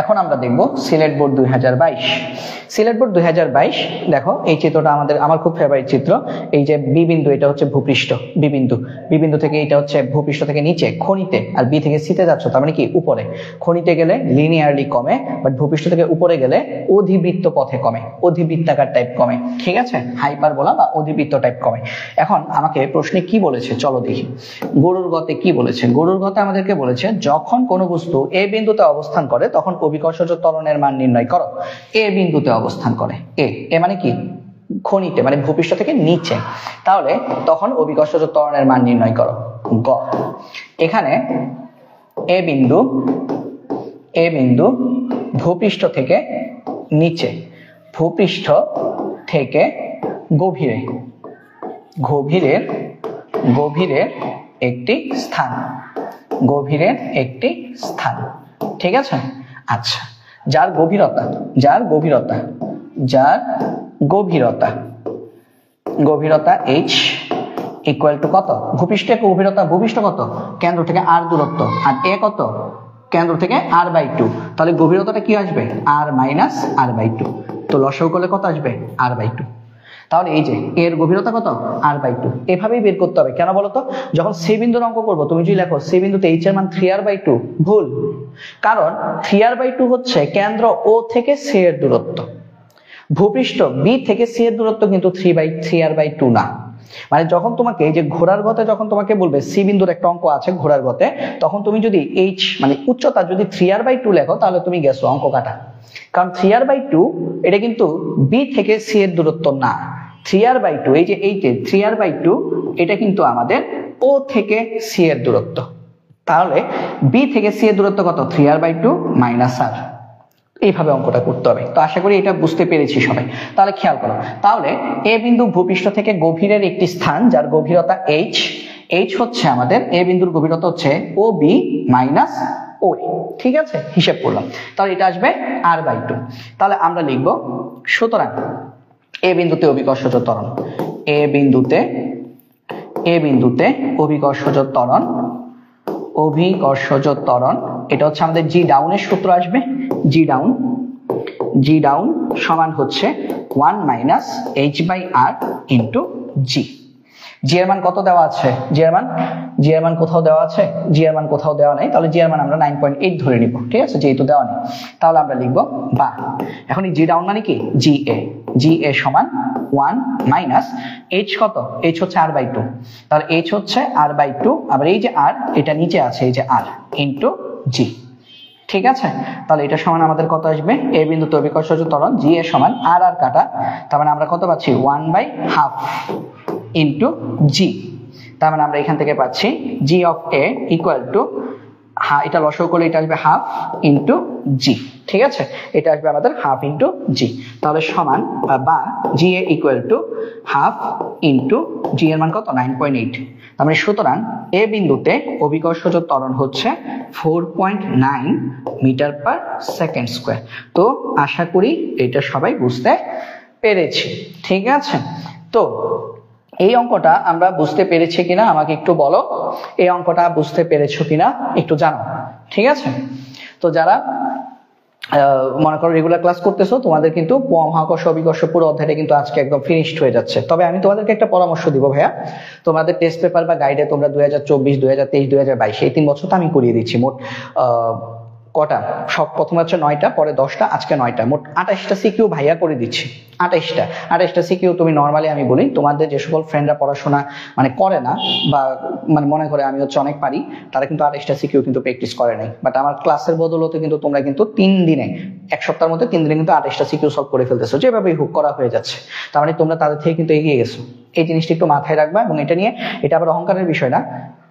এখন আমরা দেখব সিলেট বোর্ড 2022। সিলেট বোর্ড 2022 দেখো এই চিত্রটা আমার খুব ফেভারিট চিত্র। এই যে বি বিন্দু, এটা হচ্ছে ভূপৃষ্ঠ, বি বিন্দু, বি বিন্দু থেকে এটা হচ্ছে ভূপৃষ্ঠ থেকে নিচে খনিতে, আর বি থেকে সিতে যাচ্ছ, তার মানে কি উপরে। খনিতে গেলে লিনিয়ারলি কমে, বাট ভূপৃষ্ঠ থেকে উপরে গেলে অধিবৃত্ত পথে কমে, অধিবৃত্তাকার টাইপ কমে, ঠিক আছে, হাইপারবোলা বা অধিবৃত্ত টাইপ কমে। এখন আমাকে প্রশ্নে কি বলেছে চলো দেখি। গরুর গতে কি বলেছে? গরুর গতে আমাদেরকে বলেছে যখন কোনো বস্তু এ বিন্দুতে অবস্থান করে তখন অভিকর্ষজ ত্বরণের মান নির্ণয় করো। এ বিন্দুতে অবস্থান করে, এ মানে কি খনিতে, মানে ভূপৃষ্ঠ থেকে নিচে, তাহলে তখন অভিকর্ষজ ত্বরণের মান নির্ণয় করো। গ, এখানে এ বিন্দু ভূপৃষ্ঠ থেকে নিচে, ভূপৃষ্ঠ থেকে গভীরের একটি স্থান, ঠিক আছে। আচ্ছা, যার গভীরতা h ইকুয়াল টু কত? ভূপৃষ্ঠ কত? কেন্দ্র থেকে r দূরত্ব, আর a কত? কেন্দ্র থেকে r/2, তাহলে গভীরতাটা কি আসবে? r-r/2। তো লসাগু করলে কত আসবে? r/2। তাহলে এই যে এর গভীরতা কত? r/2। এভাবেই বের করতে হবে। কেন বলতো? যখন সি বিন্দুর অঙ্ক করবো, তুমি যদি লেখো সি বিন্দুতে h এর মান 3r/2, ভুল। কারণ 3r/2 হচ্ছে কেন্দ্র ও থেকে সি এর দূরত্ব, ভূপৃষ্ঠ বি থেকে সি এর দূরত্ব কিন্তু 3r/2 না। মানে যখন তোমাকে এই যে ঘোড়ার গতে যখন তোমাকে বলবে সি বিন্দুর একটা অঙ্ক আছে ঘোড়ার গতে, তখন তুমি যদি h মানে উচ্চতা যদি 3r/2 লেখো, তাহলে তুমি গেছো অঙ্ক কাটা। কারণ 3r/2 এটা কিন্তু বি থেকে সি এর দূরত্ব না। 3r/2 এই যে 3r/2 এটা কিন্তু আমাদের ও থেকে সি এর দূরত্ব। তাহলে বি থেকে সি এর দূরত্ব কত? 3r/2 minus r। এইভাবে অঙ্কটা করতে হবে। তো আশা করি এটা বুঝতে পেরেছি সবাই। তাহলে খেয়াল করো, তাহলে এ বিন্দু ভূপৃষ্ঠ থেকে গভীরের একটি স্থান যার গভীরতা h হচ্ছে আমাদের এ বিন্দুর গভীরতা হচ্ছে OB মাইনাস OA, ঠিক আছে, হিসাব করলাম। তাহলে এটা আসবে r/2। তাহলে আমরা লিখব সুতরাং এ বিন্দুতে অভিকর্ষজ ত্বরণ, এ বিন্দুতে অভিকর্ষজ ত্বরণ এটা হচ্ছে আমাদের জি ডাউনের সূত্র আসবে। জি ডাউন সমান হচ্ছে 1 মাইনাস h/r ইন্টু জি। জি এর মান কত দেওয়া আছে? জি এর মান কোথাও দেওয়া আছে? জি এর মান কোথাও দেওয়া নাই, তাহলে জি এর মান আমরা 9.8 ধরে নিব, ঠিক আছে, যেহেতু দেওয়া নেই। তাহলে আমরা লিখব বা, এখন এই জি ডাউন মানে কি? জি এ সমান 1 মাইনাস h কত? h হচ্ছে r/2, তাহলে h হচ্ছে r/2, আবার এই যে r এটা নিচে আছে, এই যে r ইন্টু জি, ঠিক আছে। তাহলে এটা সমান আমাদের কত আসবে? এ বিন্দুতে অভিকর্ষজ ত্বরণ জি এ সমান r কাটা, তার মানে আমরা কত পাচ্ছি? 1/2 ইন্টু জি। তার মানে আমরা এখান থেকে পাচ্ছি জি অফ এ ইকুয়াল টু, এটা লসাগু করলে এটা আসবে হাফ ইন্টু জি, ঠিক আছে, এটা আসবে আমাদের হাফ ইন্টু জি। তাহলে সমান বা জি A equal to half into জি এর মান কত? 9.8। তার মানে সুতরাং এ বিন্দুতে অভিকর্ষজ ত্বরণ হচ্ছে 4.9 মিটার পার সেকেন্ড স্কোয়ার। তো আশা করি এটা সবাই বুঝতে পেরেছি, ঠিক আছে। তো এই অঙ্কটা আমরা বুঝতে পেরেছি কিনা আমাকে একটু বলো, এই অঙ্কটা বুঝতে পেরেছো কিনা একটু জানো, ঠিক আছে। তো যারা মনে করো রেগুলার ক্লাস করতেছো, তোমাদের কিন্তু মহাকর্ষ অভিকর্ষ পুরো অধ্যায়টা কিন্তু আজকে একদম ফিনিশড হয়ে যাচ্ছে। তবে আমি তোমাদেরকে একটা পরামর্শ দিব ভাইয়া, তোমাদের টেস্ট পেপার বা গাইডে তোমরা 2024, 2023, 2022 এই 3 বছর তো আমি করিয়ে দিচ্ছি। মোট কটা? সব প্রথমে হচ্ছে 9টা, পরে 10টা, আজকে 9টা, মোট 28টা সিকিউ ভাইয়া করে দিচ্ছি। 28টা সিকিউ তুমি নর্মালি আমি বলি তোমাদের যে সকল ফ্রেন্ডরা পড়াশোনা মানে করে না বা মানে মনে করে আমি হচ্ছে অনেক পারি, তারা কিন্তু 28টা সিকিউ কিন্তু প্র্যাকটিস করে নাই। বাট আমার ক্লাসের বদলতে কিন্তু তোমরা কিন্তু 3 দিনে, এক সপ্তাহের মধ্যে 3 দিনে কিন্তু 28টা সিকিউ সলভ করে ফেলতেছো, যেভাবেই হুক করা হয়ে যাচ্ছে। তার মানে তোমরা তাদের থেকে কিন্তু এগিয়ে গেছো। এই জিনিসটা একটু মাথায় রাখবা, এবং এটা নিয়ে, এটা আবার অহংকারের বিষয় না,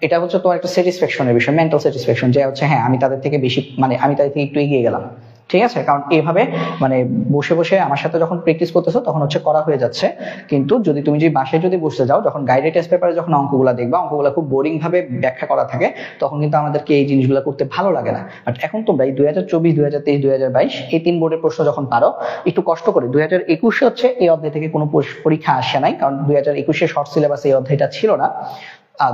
এটা হচ্ছে তোমার একটা স্যাটিসফ্যাকশনের বিষয়, মেন্টাল স্যাটিসফ্যাকশন, যে হচ্ছে হ্যাঁ আমি তাদের থেকে বেশি, মানে আমি তাদের থেকে একটু এগিয়ে গেলাম, ঠিক আছে। কারণ এইভাবে মানে বসে বসে আমার সাথে যখন প্র্যাকটিস করতেছো তখন হচ্ছে করা হয়ে যাচ্ছে, কিন্তু যদি তুমি যে বাসায় যদি বসতে যাও, যখন গাইডেড টেস্ট পেপারে যখন অঙ্কগুলো দেখবা, অঙ্কগুলো খুব বোরিং ভাবে ব্যাখ্যা করা থাকে, তখন কিন্তু আমাদেরকে এই জিনিসগুলো করতে ভালো লাগে না। বাট এখন তোমরা এই 2024, 2023, 2022 এই 3 বোর্ডের প্রশ্ন যখন পারো, একটু কষ্ট করে 2021 হচ্ছে এই অধ্যায় থেকে কোনো পরীক্ষা আসে নাই, কারণ 2021 শর্ট সিলেবাস এই অধ্যায়টা ছিল না।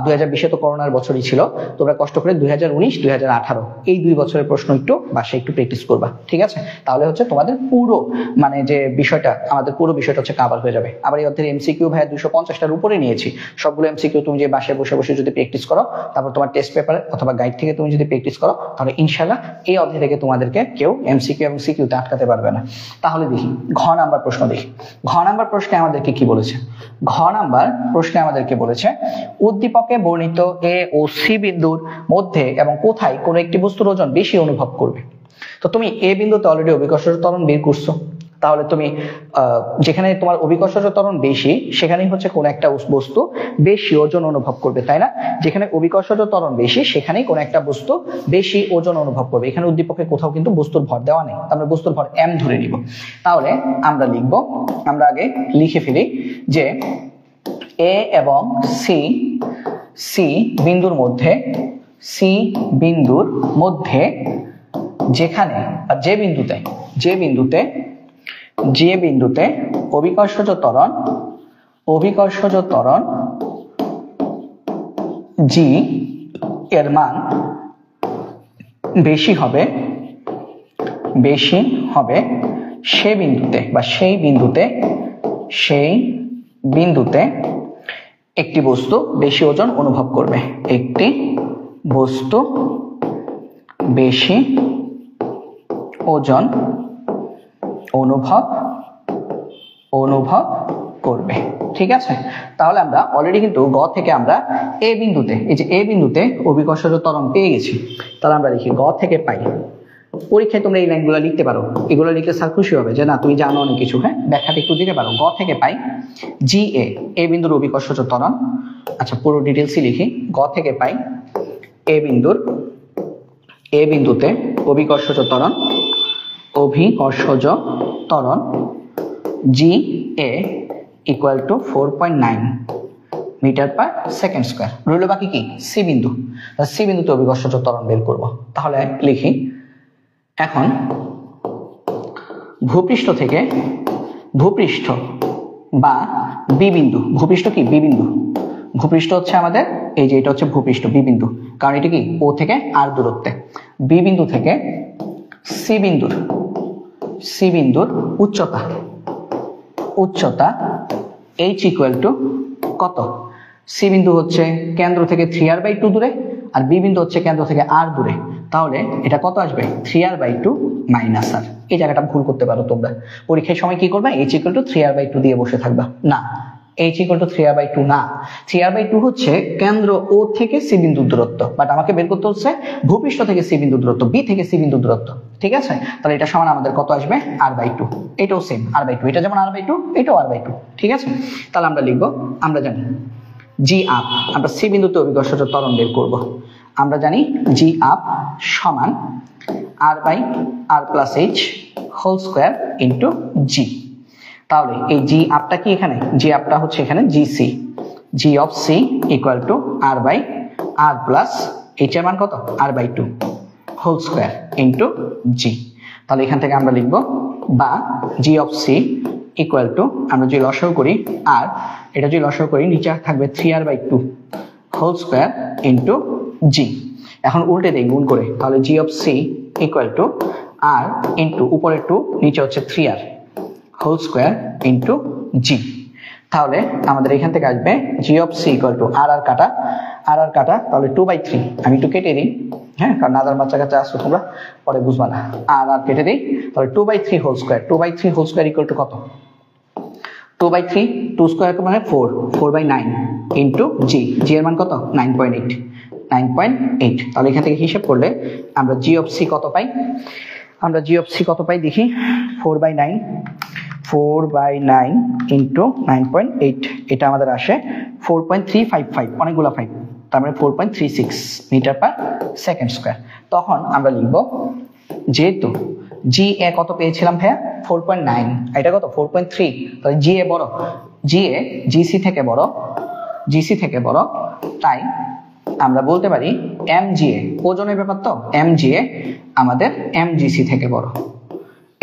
2020 তো করোনার বছরই ছিল, তোমরা কষ্ট করে 2019 2018 এই 2 বছরের প্রশ্ন একটু বাসায় একটু প্র্যাকটিস করবা, ঠিক আছে? তাহলে হচ্ছে তোমাদের পুরো মানে যে বিষয়টা, আমাদের পুরো বিষয়টা হচ্ছে কভার হয়ে যাবে। আবার এই অধ্যায়ের এমসিকিউ ভাইয়া 250টার উপরে নিয়েছি, সবগুলো এমসিকিউ তুমি যে বাসায় বসে বসে যদি প্র্যাকটিস করো, তারপর তোমার টেস্ট পেপারে অথবা গাইড থেকে তুমি যদি প্র্যাকটিস করো, তাহলে ইনশাআল্লাহ এই অধ্যায় থেকে তোমাদেরকে কেউ এমসিকিউ এবং সিকিউতে আটকাতে পারবে না। তাহলে দেখি ঘ নাম্বার প্রশ্ন দেখি। ঘ নাম্বার প্রশ্নে আমাদেরকে কি বলেছে? ঘ নাম্বার প্রশ্নে আমাদেরকে বলেছে উদ্দীপকে বর্ণিত এ ও সি বিন্দুর মধ্যে এবং কোথায় কোন একটি বস্তুর ওজন বেশি অনুভব করবে। তো তুমি এ বিন্দুতে অলরেডি অভিকর্ষজ ত্বরণ বের করছো, তাহলে তুমি যেখানে তোমার অভিকর্ষজ ত্বরণ বেশি সেখানেই হচ্ছে কোন একটা বস্তু বেশি ওজন অনুভব করবে, তাই না? যেখানে অভিকর্ষজ ত্বরণ বেশি সেখানেই কোন একটা বস্তু বেশি ওজন অনুভব করবে। এখানে উদ্দীপকে কোথাও কিন্তু বস্তুর ভর দেওয়া নেই, আমরা বস্তুর ভর m ধরে নিব। তাহলে আমরা লিখব, আমরা আগে লিখে ফেলি যে এ এবং সি বিন্দুর মধ্যে যেখানে যে বিন্দুতে অভিকর্ষজ ত্বরণ g এর মান বেশি হবে সেই বিন্দুতে একটি বস্তু বেশি ওজন অনুভব করবে, একটি বস্তু বেশি ওজন অনুভব করবে, ঠিক আছে? তাহলে আমরা অলরেডি কিন্তু গ থেকে আমরা এ বিন্দুতে, এই যে এ বিন্দুতে অভিকর্ষজ ত্বরণ পেয়ে গেছি। তাহলে আমরা লিখি গ থেকে পাই। পরীক্ষায় তোমরা এই লাইনগুলো লিখতে পারো, এগুলো লিখে স্যার খুশি হবে যে না তুমি জানো অনেক কিছু, হ্যাঁ ব্যাখ্যাটা একটু দিতে পারো। গ থেকে পাই জি এ বিন্দুর অভিকর্ষজ ত্বরণ, আচ্ছা পুরো ডিটেলসই লিখি। গ থেকে পাই এ বিন্দুতে অভিকর্ষজ ত্বরণ g A equal to 4.9 metre per second square. রইল বাকি কি? সি বিন্দুতে অভিকর্ষজ ত্বরণ বের করব। তাহলে লিখি, এখন ভূপৃষ্ঠ বা বি বিন্দু, ভূপৃষ্ঠ কি বি বিন্দু, ভূপৃষ্ঠ হচ্ছে আমাদের এই যে এটা হচ্ছে ভূপৃষ্ঠ বি বিন্দু, কারণ এটা কি ও থেকে আর দূরত্বে। বি বিন্দু থেকে সি বিন্দুর উচ্চতা h ইকুয়াল টু কত? সি বিন্দু হচ্ছে কেন্দ্র থেকে 3r/2 দূরে, আর বি বিন্দু হচ্ছে কেন্দ্র থেকে r দূরে। তাহলে এটা কত আসবে? 3r/2 minus r। এই জায়গাটা ভুল করতে পারো তোমরা, পরীক্ষার সময় কি করবে? h ইকুয়াল টু 3r/2 দিয়ে বসে থাকবা না, h ইকুয়াল টু 3r/2 না, 3r/2 হচ্ছে কেন্দ্র ও থেকে সি বিন্দুর দূরত্ব, বাট আমাকে বের করতে হচ্ছে ভূপৃষ্ঠ থেকে সি বিন্দুর দূরত্ব, বি থেকে সি বিন্দুর দূরত্ব, ঠিক আছে? তাহলে এটা সমান আমাদের কত আসবে? r/2। এটাও সেম r/2, এটা যেমন r/2 এটাও r/2, ঠিক আছে? তাহলে আমরা লিখবো, আমরা জানি জি আপ, আমরা সি বিন্দুতে অভিকর্ষজ ত্বরণ বের করব। আমরা জানি জি আপ সমান r/r+h হোল স্কয়ার ইনটু জি। তাহলে এই জি আপটা কি এখানে? জি আপটা হচ্ছে এখানে GC, G of C equal to r/r+h এর মান কত? r/2 হোল স্কয়ার ইনটু জি। তাহলে এখান থেকে আমরা লিখব বা জি অফ সি ইকুয়াল টু, আমরা যদি লসাগু করি আর এটা যদি লসাগু করি নিচে থাকবে 3r/2 হোল স্কয়ার ইনটু জি। এখন উল্টে দেই গুণ করে, তাহলে g of C equal to r into উপরে 2 নিচে হচ্ছে 3r হোল স্কয়ার ইনটু জি। তাহলে আমাদের এখান থেকে আসবে জি অফ সি ইকুয়াল টু আর কাটা, তাহলে 2/3 আমি একটু কেটে দিই, হ্যাঁ কারণ আদার বাচ্চা কাছে আসছো তোমরা পরে বুঝবা না, আর কেটে দিই। তাহলে 2/3 whole square, 2/3 whole square equal to কত? 2/3, 2 স্কয়ার মানে 4/9 ইনটু জি, জি এর মান কত? 9.8। তাহলে এখান থেকে হিসাব করলে আমরা জি অফ সি কত পাই? আমরা জি অফ সি কত পাই দেখি, 4/9 ইন্টু 9.8, এটা আমাদের আসে 4.355, অনেকগুলো 5, তার মানে 4.36 মিটার পার সেকেন্ড স্কয়ার। তখন আমরা লিখব যেহেতু জি এ কত পেয়েছিলাম ভাইয়া? 4.9, এটা কত? 4.3। তাহলে জি এ বড়, জি এ জিসি থেকে বড়, তাই আমরা বলতে পারি এমজিএ, ওজনের ব্যাপার তো, এমজিএ আমাদের এমজিসি থেকে বড়,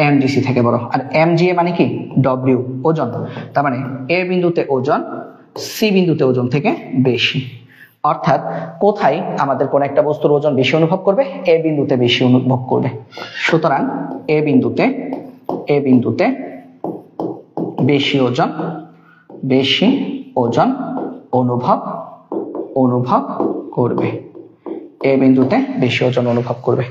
এমজিসি থেকে বড়। আর এমজিএ মানে কি? ডব্লিউ, ওজন। তার মানে এ বিন্দুতে ওজন সি বিন্দুতে ওজন থেকে বেশি। অর্থাৎ কোথায় আমাদের কোন একটা বস্তুর ওজন বেশি অনুভব করবে, এ বিন্দুতে বেশি অনুভব করবে। সুতরাং এ বিন্দুতে বেশি ওজন অনুভব করবে, এ বিন্দুতে বেশি ওজন অনুভব করবে।